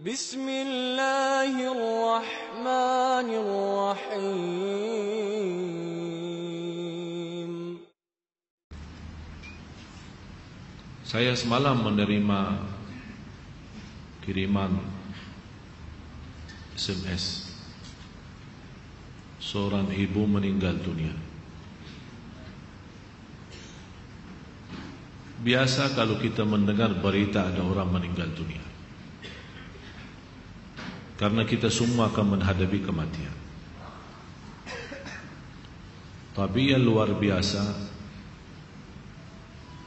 Bismillahirrahmanirrahim. Saya semalam menerima kiriman SMS. Seorang ibu meninggal dunia. Biasa kalau kita mendengar berita ada orang meninggal dunia, karena kita semua akan menghadapi kematian. Tapi yang luar biasa,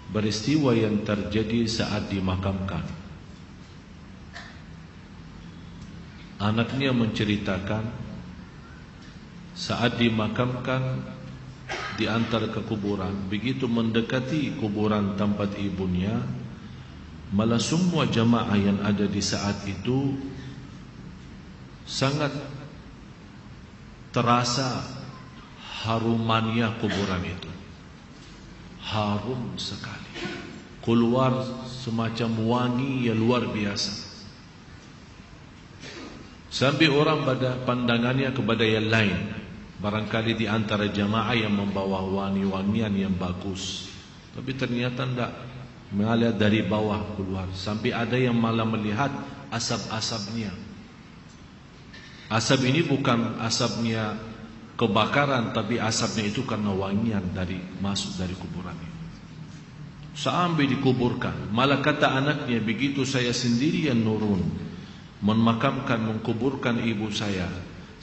peristiwa yang terjadi saat dimakamkan. Anaknya menceritakan saat dimakamkan diantar ke kuburan, begitu mendekati kuburan tempat ibunya, malah semua jamaah yang ada di saat itu sangat terasa harumannya kuburan itu. Harum sekali, keluar semacam wangi yang luar biasa, sampai orang pada pandangannya kepada yang lain. Barangkali di antara jamaah yang membawa wangi-wangian yang bagus, tapi ternyata tidak, mengalir dari bawah keluar, sampai ada yang malah melihat asap-asapnya. Asap ini bukan asapnya kebakaran, tapi asapnya itu karena wangian dari masuk dari kuburan itu. Sampai dikuburkan, malah kata anaknya, begitu saya sendiri yang nurun memakamkan, mengkuburkan ibu saya,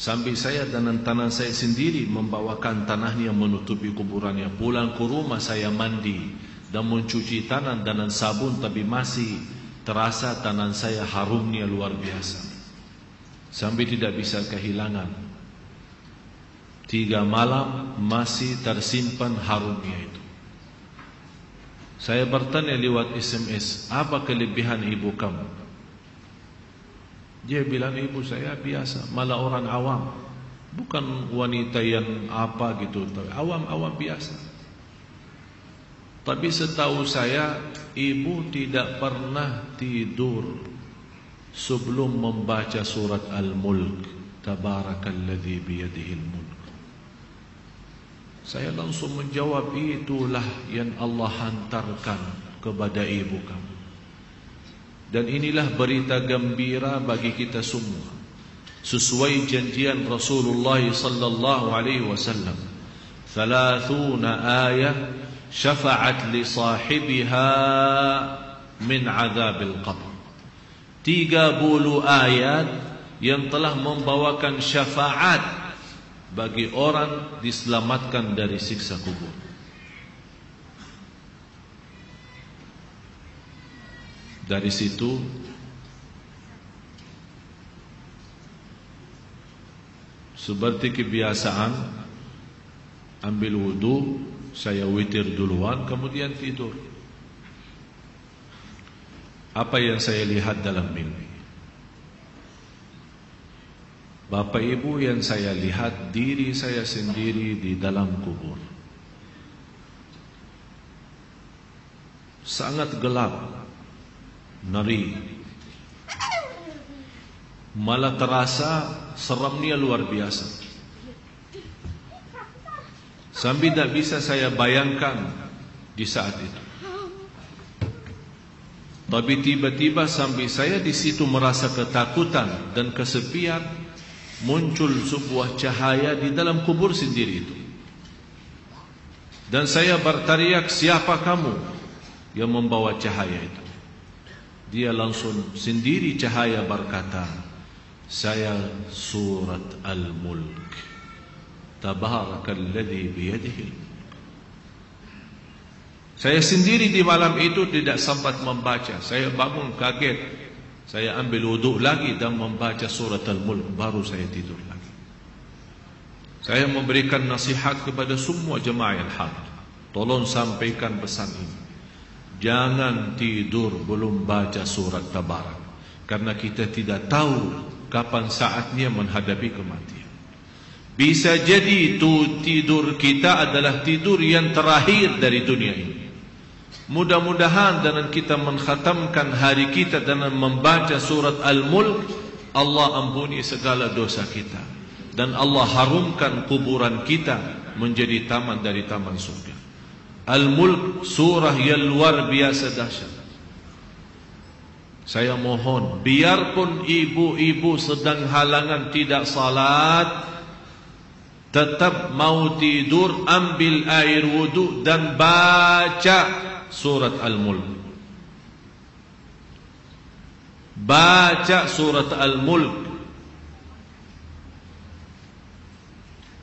sampai saya dan tanah saya sendiri membawakan tanahnya menutupi kuburannya. Pulang ke rumah saya mandi dan mencuci tangan dengan sabun, tapi masih terasa tangan saya harumnya luar biasa, sampai tidak bisa kehilangan. 3 malam masih tersimpan harumnya itu. Saya bertanya lewat SMS, apa kelebihan ibu kamu? Dia bilang, ibu saya biasa, malah orang awam, bukan wanita yang apa gitu, awam-awam biasa. Tapi setahu saya, ibu tidak pernah tidur sebelum membaca surat Al-Mulk. Tabarakalladzi biyadihil mulk. Saya langsung menjawab, itulah yang Allah hantarkan kepada ibu kamu. Dan inilah berita gembira bagi kita semua, sesuai janjian Rasulullah sallallahu alaihi wasallam. 30 ayat syafa'at li sahibiha min azabil qabr. 30 ayat yang telah membawakan syafaat bagi orang diselamatkan dari siksa kubur. Dari situ seperti kebiasaan, ambil wudu, saya witir duluan, kemudian tidur. Apa yang saya lihat dalam mimpi? Bapak Ibu, yang saya lihat diri saya sendiri di dalam kubur. Sangat gelap, ngeri, malah terasa seramnya luar biasa, sampai tidak bisa saya bayangkan di saat itu. Tapi tiba-tiba sampai saya di situ merasa ketakutan dan kesepian, muncul sebuah cahaya di dalam kubur sendiri itu. Dan saya berteriak, siapa kamu yang membawa cahaya itu? Dia langsung sendiri cahaya berkata, saya surat Al-Mulk. Tabarakalladzi biyadihi. Saya sendiri di malam itu tidak sempat membaca. Saya bangun kaget. Saya ambil wuduk lagi dan membaca surat Al-Mulk, baru saya tidur lagi. Saya memberikan nasihat kepada semua jemaah yang hadir. Tolong sampaikan pesan ini. Jangan tidur belum baca surat Tabarak, karena kita tidak tahu kapan saatnya menghadapi kematian. Bisa jadi itu tidur kita adalah tidur yang terakhir dari dunia ini. Mudah-mudahan dengan kita mengkhatamkan hari kita dengan membaca surat Al-Mulk, Allah ampuni segala dosa kita, dan Allah harumkan kuburan kita menjadi taman dari taman surga. Al-Mulk surah yang luar biasa dahsyat. Saya mohon, biarpun ibu-ibu sedang halangan tidak salat, tetap mau tidur, ambil air wudu dan baca surat Al-Mulk. Baca surat Al-Mulk.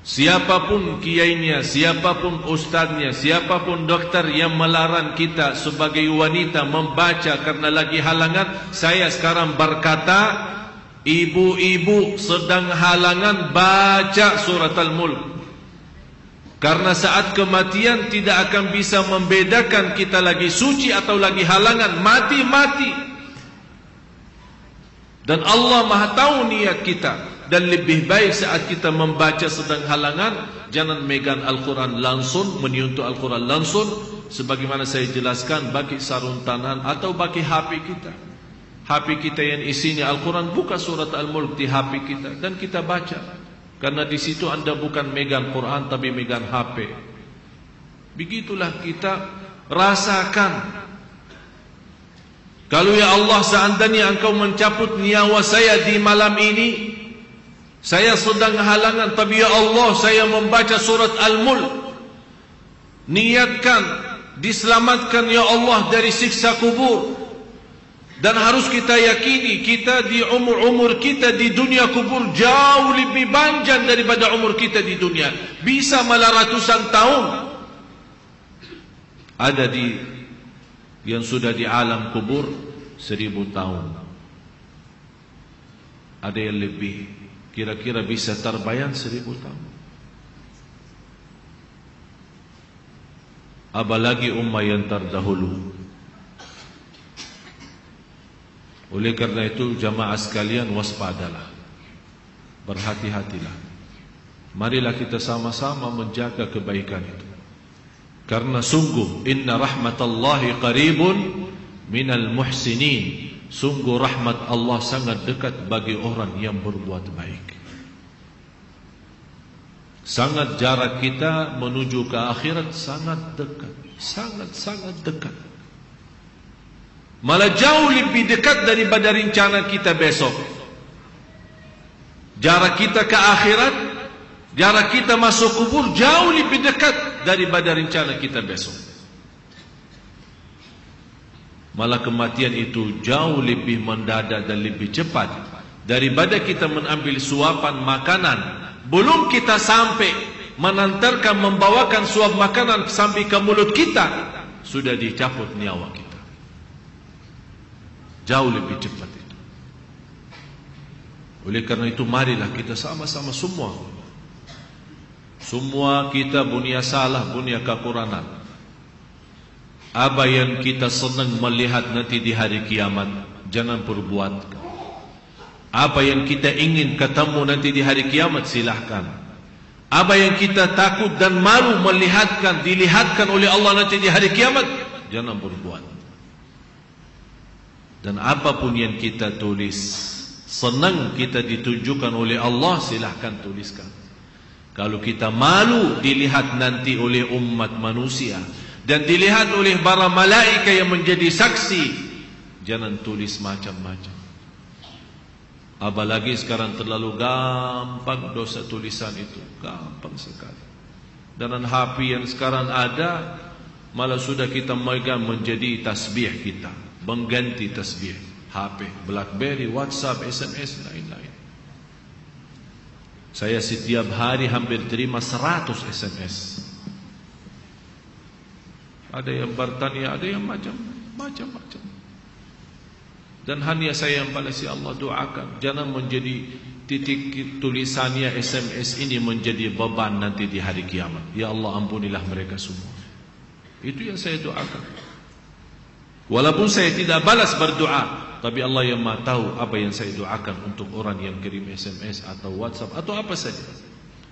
Siapapun kiainya, siapapun ustaznya, siapapun dokter yang melarang kita sebagai wanita membaca karena lagi halangan, saya sekarang berkata, ibu-ibu sedang halangan, baca surat Al-Mulk. Karena saat kematian tidak akan bisa membedakan kita lagi suci atau lagi halangan. Mati-mati. Dan Allah Maha tahu niat kita. Dan lebih baik saat kita membaca sedang halangan, jangan megang Al-Quran langsung, menyentuh Al-Quran langsung, sebagaimana saya jelaskan, bagi sarung tangan atau bagi HP kita. HP kita yang isinya Al-Quran, buka surat Al-Mulk di HP kita dan kita baca. Karena di situ Anda bukan megang Quran tapi megang HP. Begitulah kita rasakan. Kalau ya Allah, seandainya Engkau mencabut nyawa saya di malam ini, saya sedang halangan, tapi ya Allah, saya membaca surat Al-Mulk. Niatkan diselamatkan ya Allah dari siksa kubur. Dan harus kita yakini, kita di umur kita di dunia kubur jauh lebih panjang daripada umur kita di dunia. Bisa malah ratusan tahun. Ada yang sudah di alam kubur 1000 tahun. Ada yang lebih, kira-kira bisa terbayang 1000 tahun. Apalagi ummah yang terdahulu. Oleh karena itu jamaah sekalian, waspadalah, berhati-hatilah. Marilah kita sama-sama menjaga kebaikan itu. Karena sungguh inna rahmatallahi qaribun minal muhsinin. Sungguh rahmat Allah sangat dekat bagi orang yang berbuat baik. Sangat jarak kita menuju ke akhirat sangat dekat, sangat-sangat dekat. Malah jauh lebih dekat daripada rencana kita besok. Jarak kita ke akhirat, jarak kita masuk kubur jauh lebih dekat daripada rencana kita besok. Malah kematian itu jauh lebih mendadak dan lebih cepat daripada kita mengambil suapan makanan. Belum kita sampai menantarkan, membawakan suap makanan sampai ke mulut kita, sudah dicabut nyawa kita. Jauh lebih cepat itu. Oleh karena itu marilah kita sama-sama semua kita punya salah, punya kekurangan. Apa yang kita senang melihat nanti di hari kiamat, jangan perbuat. Apa yang kita ingin ketemu nanti di hari kiamat, silahkan. Apa yang kita takut dan malu dilihatkan oleh Allah nanti di hari kiamat, jangan berbuat. Dan apapun yang kita tulis, senang kita ditunjukkan oleh Allah, silahkan tuliskan. Kalau kita malu dilihat nanti oleh umat manusia dan dilihat oleh para malaikat yang menjadi saksi, jangan tulis macam-macam. Apalagi sekarang terlalu gampang dosa tulisan itu, gampang sekali. Dan HP yang sekarang ada, malah sudah kita megang menjadi tasbih kita, mengganti tasbih. HP, BlackBerry, WhatsApp, SMS, lain-lain. Saya setiap hari hampir terima 100 SMS. Ada yang bertanya, ada yang macam-macam. Dan hanya saya yang balas, ya Allah, doakan jangan menjadi titik tulisannya SMS ini menjadi beban nanti di hari kiamat. Ya Allah, ampunilah mereka semua. Itu yang saya doakan. Walaupun saya tidak balas berdoa, tapi Allah yang Maha tahu apa yang saya doakan untuk orang yang kirim SMS atau WhatsApp atau apa saja.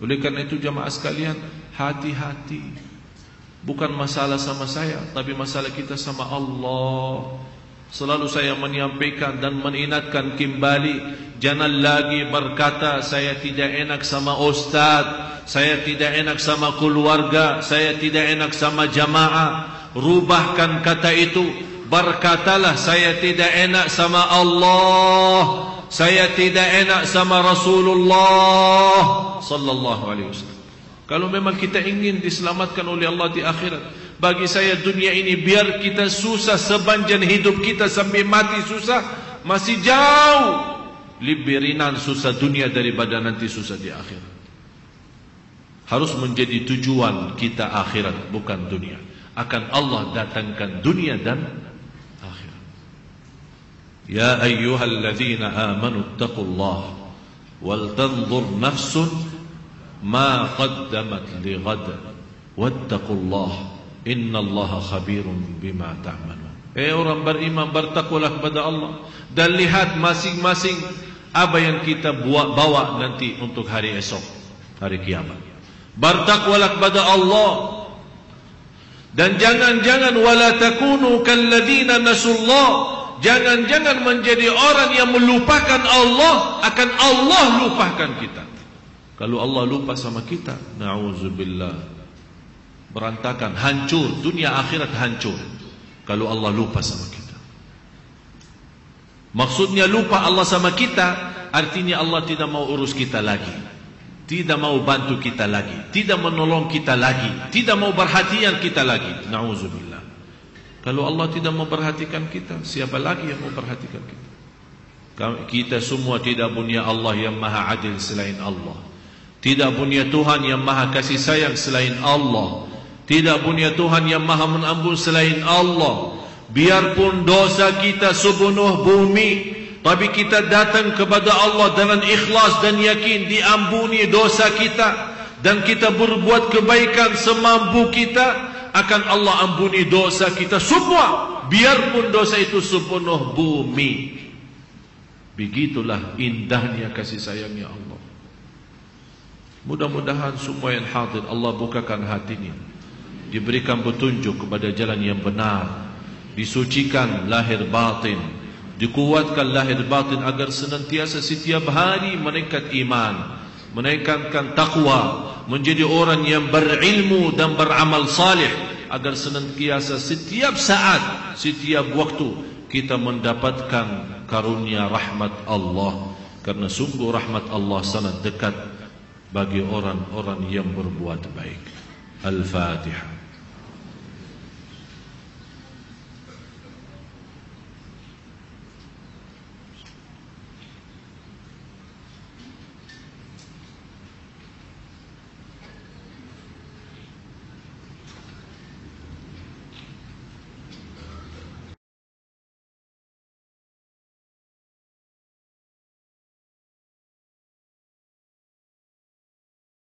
Oleh karena itu jamaah sekalian, hati-hati Bukan masalah sama saya, tapi masalah kita sama Allah. Selalu saya menyampaikan dan mengingatkan kembali, jangan lagi berkata saya tidak enak sama ustaz, saya tidak enak sama keluarga, saya tidak enak sama jamaah. Rubahkan kata itu, berkatalah saya tidak enak sama Allah, saya tidak enak sama Rasulullah sallallahu alaihi wasallam. Kalau memang kita ingin diselamatkan oleh Allah di akhirat, bagi saya dunia ini biar kita susah sepanjang hidup kita sampai mati susah, masih jauh lebih ringan susah dunia daripada nanti susah di akhirat. Harus menjadi tujuan kita akhirat, bukan dunia. Akan Allah datangkan dunia dan akhirat. Ya ayyuhalladzina amanu taqullaha wal tanzur nafsun ma qaddamat li ghad wattaqullaha innallaha khabirun bima ta'malun. Orang beriman, bertakwalah kepada Allah dan lihat masing-masing apa yang kita bawa nanti untuk hari esok, hari kiamat. Bertakwalah kepada Allah dan jangan-jangan wala takunu kalladzina nasullah, jangan-jangan menjadi orang yang melupakan Allah, akan Allah lupakan kita. Kalau Allah lupa sama kita, na'udzubillah, berantakan, hancur, dunia akhirat hancur kalau Allah lupa sama kita. Maksudnya lupa Allah sama kita, artinya Allah tidak mau urus kita lagi, tidak mau bantu kita lagi, tidak menolong kita lagi, tidak mau perhatian kita lagi. Na'udzubillah. Kalau Allah tidak memperhatikan kita, siapa lagi yang memperhatikan kita? Kita semua tidak punya Allah yang maha adil selain Allah, tidak punya Tuhan yang maha kasih sayang selain Allah, tidak punya Tuhan yang maha mengampun selain Allah. Biarpun dosa kita sepenuh bumi, tapi kita datang kepada Allah dengan ikhlas dan yakin diampuni dosa kita, dan kita berbuat kebaikan semampu kita, akan Allah ampuni dosa kita semua, biarpun dosa itu sepenuh bumi. Begitulah indahnya kasih sayangnya Allah. Mudah-mudahan semua yang hadir Allah bukakan hatinya, diberikan petunjuk kepada jalan yang benar, disucikan lahir batin, dikuatkan lahir batin agar senantiasa setiap hari meningkat iman, meningkatkan takwa, menjadi orang yang berilmu dan beramal salih, agar senantiasa setiap saat, setiap waktu kita mendapatkan karunia rahmat Allah, karena sungguh rahmat Allah sangat dekat bagi orang-orang yang berbuat baik. Al-Fatihah.